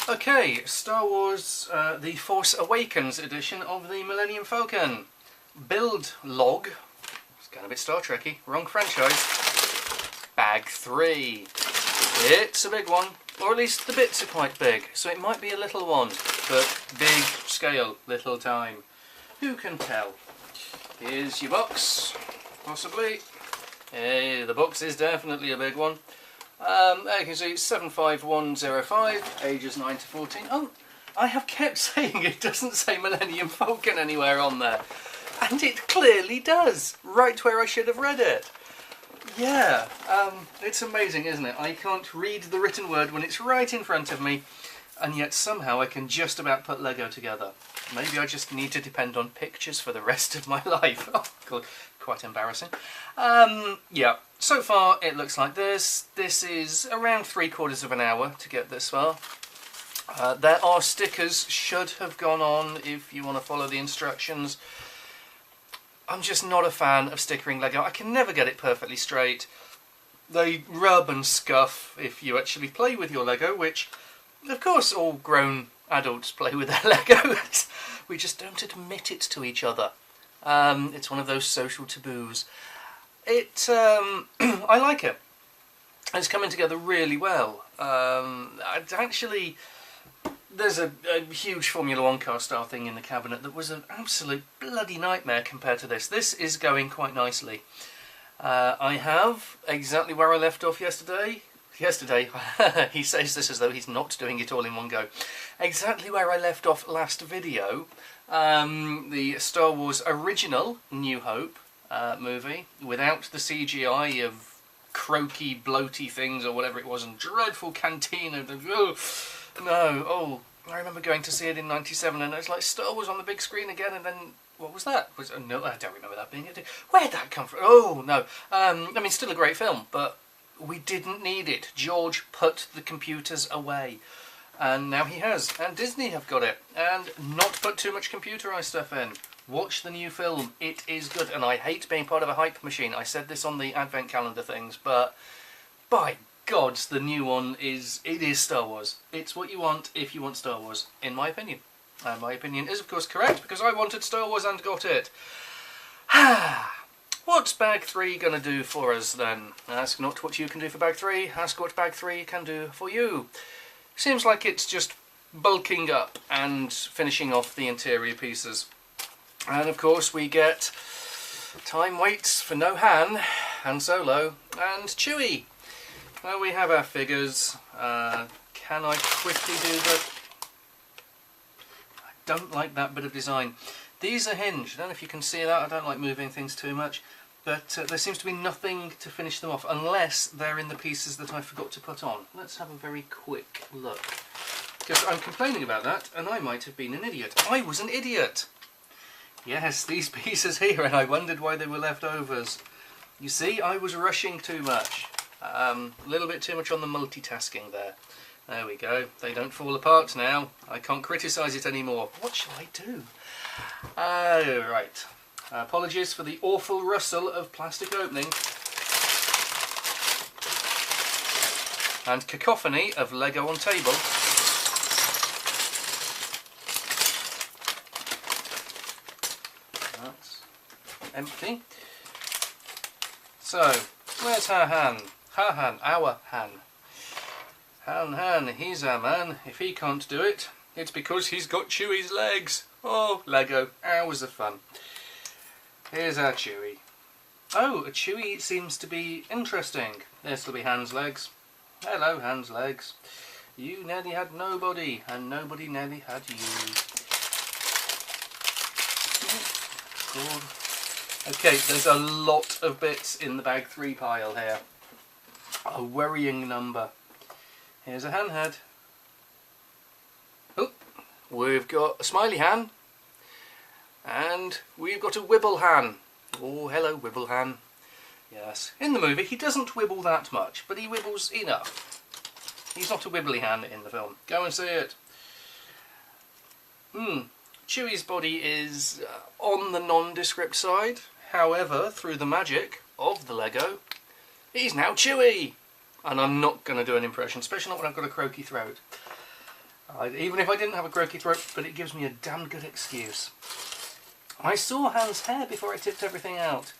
Okay, Star Wars The Force Awakens edition of the Millennium Falcon. Build log. It's kind of a bit Star Trek-y. Wrong franchise. Bag 3. It's a big one. Or at least the bits are quite big. So it might be a little one. But big scale, little time. Who can tell? Here's your box. Possibly. Hey, the box is definitely a big one. There you can see 75105, ages 9 to 14. Oh, I have kept saying it doesn't say Millennium Falcon anywhere on there. And it clearly does, right where I should have read it. Yeah, it's amazing, isn't it? I can't read the written word when it's right in front of me, and yet somehow I can just about put Lego together. Maybe I just need to depend on pictures for the rest of my life. Oh, God, quite embarrassing. Yeah, so far it looks like this. This is around 3/4 of an hour to get this far. There are stickers, should have gone on if you want to follow the instructions. I'm just not a fan of stickering Lego. I can never get it perfectly straight. They rub and scuff if you actually play with your Lego, which, of course, all grown adults play with their Legos. We just don't admit it to each other. It's one of those social taboos. I like it. It's coming together really well. There's a huge Formula 1 car style thing in the cabinet that was an absolute bloody nightmare compared to this. This is going quite nicely. I have exactly where I left off yesterday. He says this as though he's not doing it all in one go. Exactly where I left off last video. The Star Wars original New Hope movie, without the CGI of croaky, bloaty things or whatever it was, and dreadful cantina. I remember going to see it in '97, and it was like Star Wars on the big screen again, and then what was that? No, I don't remember that being it. Where'd that come from? Oh no, I mean, still a great film, but we didn't need it. George put the computers away, and now he has, and Disney have got it, and not put too much computerized stuff in. Watch the new film, it is good, and I hate being part of a hype machine. I said this on the advent calendar things, but by God, the new one is Star Wars. It's what you want if you want Star Wars, in my opinion. And my opinion is, of course, correct, because I wanted Star Wars and got it. What's Bag 3 going to do for us, then? Ask not what you can do for Bag 3, ask what Bag 3 can do for you. Seems like it's just bulking up and finishing off the interior pieces. And, of course, we get time waits for no Han Solo, and Chewie. Well, we have our figures. Can I quickly do the... I don't like that bit of design. These are hinged. I don't know if you can see that. I don't like moving things too much. But there seems to be nothing to finish them off, unless they're in the pieces that I forgot to put on. Let's have a very quick look. Because I'm complaining about that, and I might have been an idiot. I was an idiot! Yes, these pieces here, and I wondered why they were leftovers. You see, I was rushing too much. A little bit too much on the multitasking there. There we go. They don't fall apart now. I can't criticise it anymore. What shall I do? Right. Apologies for the awful rustle of plastic opening. And cacophony of Lego on table. That's empty. So, where's our Han? Our Han. Han, he's our man. If he can't do it, it's because he's got Chewie's legs. Oh, Lego, hours of fun. Here's our Chewie. Oh, a Chewie seems to be interesting. This'll be Han's legs. Hello, Han's legs. You nearly had nobody, and nobody nearly had you. Good. Okay, there's a lot of bits in the Bag 3 pile here. A worrying number. Here's a Han head. Oh, we've got a smiley Han. And we've got a Wibble Han. Oh, hello, Wibble Han. Yes, in the movie he doesn't wibble that much, but he wibbles enough. He's not a wibbly Han in the film. Go and see it. Chewie's body is on the nondescript side. However, through the magic of the Lego, he's now Chewie! And I'm not going to do an impression, especially not when I've got a croaky throat. Even if I didn't have a croaky throat, but it gives me a damn good excuse. I saw Han's hair before I tipped everything out.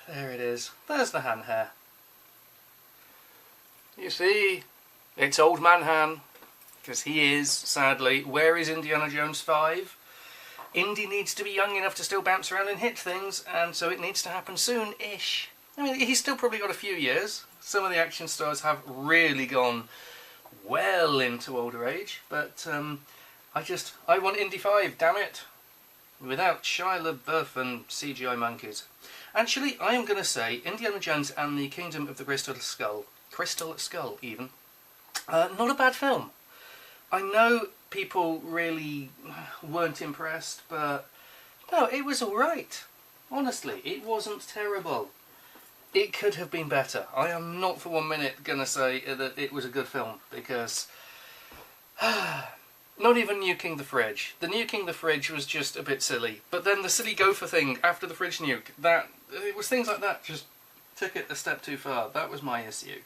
There it is. There's the Han hair. You see, it's old man Han, because he is, sadly. Where is Indiana Jones 5? Indy needs to be young enough to still bounce around and hit things, and so it needs to happen soon-ish. I mean, he's still probably got a few years. Some of the action stars have really gone well into older age, but I want Indy 5, damn it. Without Shia LaBeouf and CGI monkeys. Actually, I am going to say Indiana Jones and the Kingdom of the Crystal Skull even, not a bad film. I know people really weren't impressed, but no, it was alright. Honestly, it wasn't terrible. It could have been better. I am not for 1 minute going to say that it was a good film, because not even nuking the fridge. The nuking the fridge was just a bit silly, but then the silly gopher thing after the fridge nuke, it was things like that just took it a step too far. That was my issue.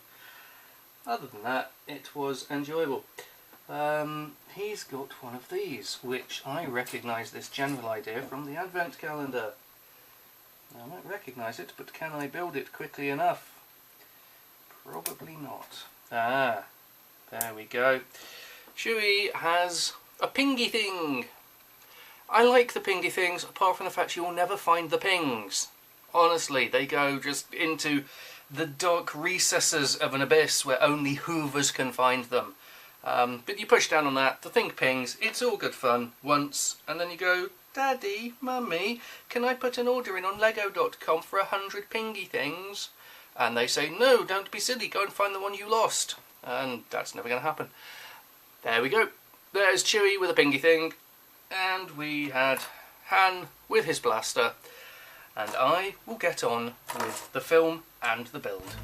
Other than that, it was enjoyable. He's got one of these, which I recognise this general idea from the Advent calendar. I might recognise it, but can I build it quickly enough? Probably not. Ah, there we go. Chewie has a pingy thing. I like the pingy things, apart from the fact you will never find the pings. Honestly, they go just into the dark recesses of an abyss where only hoovers can find them. But you push down on that, the thing pings, it's all good fun once, and then you go, Daddy, Mummy, can I put an order in on Lego.com for 100 pingy things? And they say, no, don't be silly, go and find the one you lost. And that's never going to happen. There we go. There's Chewie with a pingy thing, and we had Han with his blaster, and I will get on with the film and the build.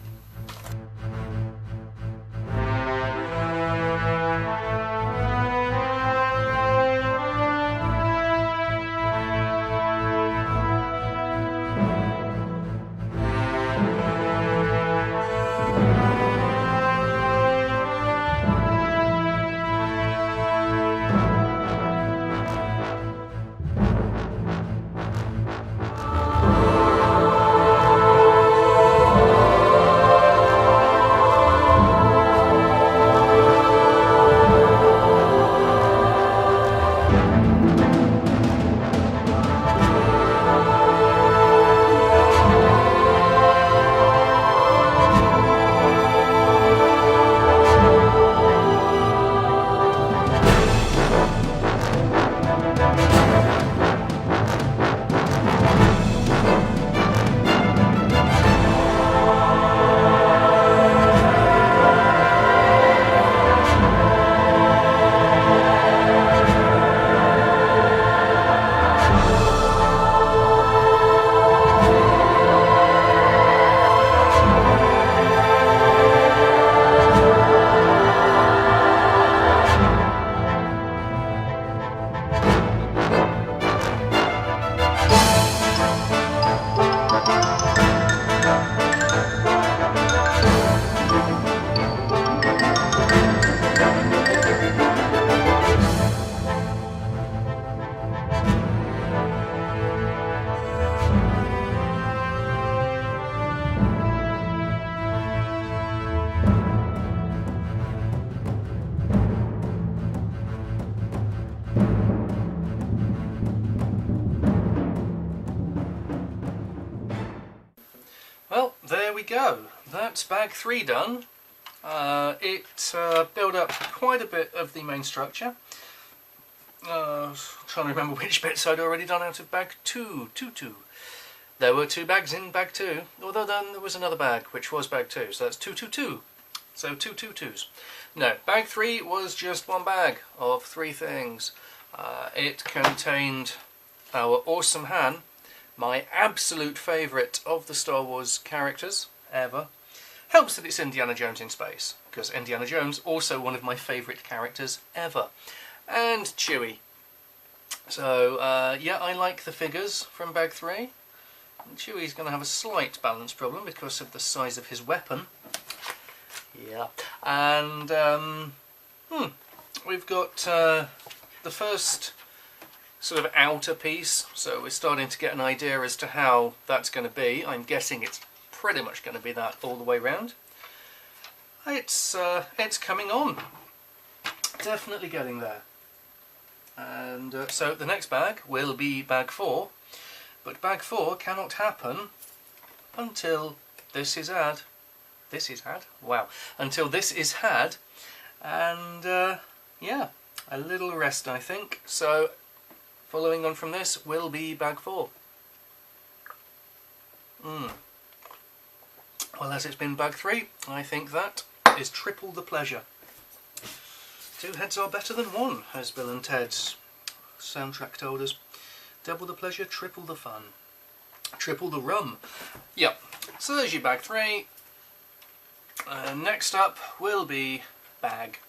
Well, there we go. That's bag 3 done. It built up quite a bit of the main structure. I was trying to remember which bits I'd already done out of bag 2. There were 2 bags in bag 2, although then there was another bag, which was bag 2, so that's 2. So 2 2s. No, bag 3 was just one bag of 3 things. It contained our awesome Han, my absolute favourite of the Star Wars characters ever. Helps that it's Indiana Jones in space, because Indiana Jones also one of my favourite characters ever. And Chewie. So, yeah, I like the figures from bag 3. And Chewie's going to have a slight balance problem because of the size of his weapon. Yeah. And, we've got the first sort of outer piece, so we're starting to get an idea as to how that's going to be. I'm guessing it's pretty much going to be that all the way round. It's coming on, definitely getting there. And so the next bag will be bag 4, but bag 4 cannot happen until this is had. Until this is had, and yeah, a little rest, I think. So following on from this will be bag 4. Well, as it's been bag 3, I think that is triple the pleasure. 2 heads are better than 1, as Bill and Ted's soundtrack told us. Double the pleasure, triple the fun, triple the rum. Yep, so there's your bag 3. Next up will be bag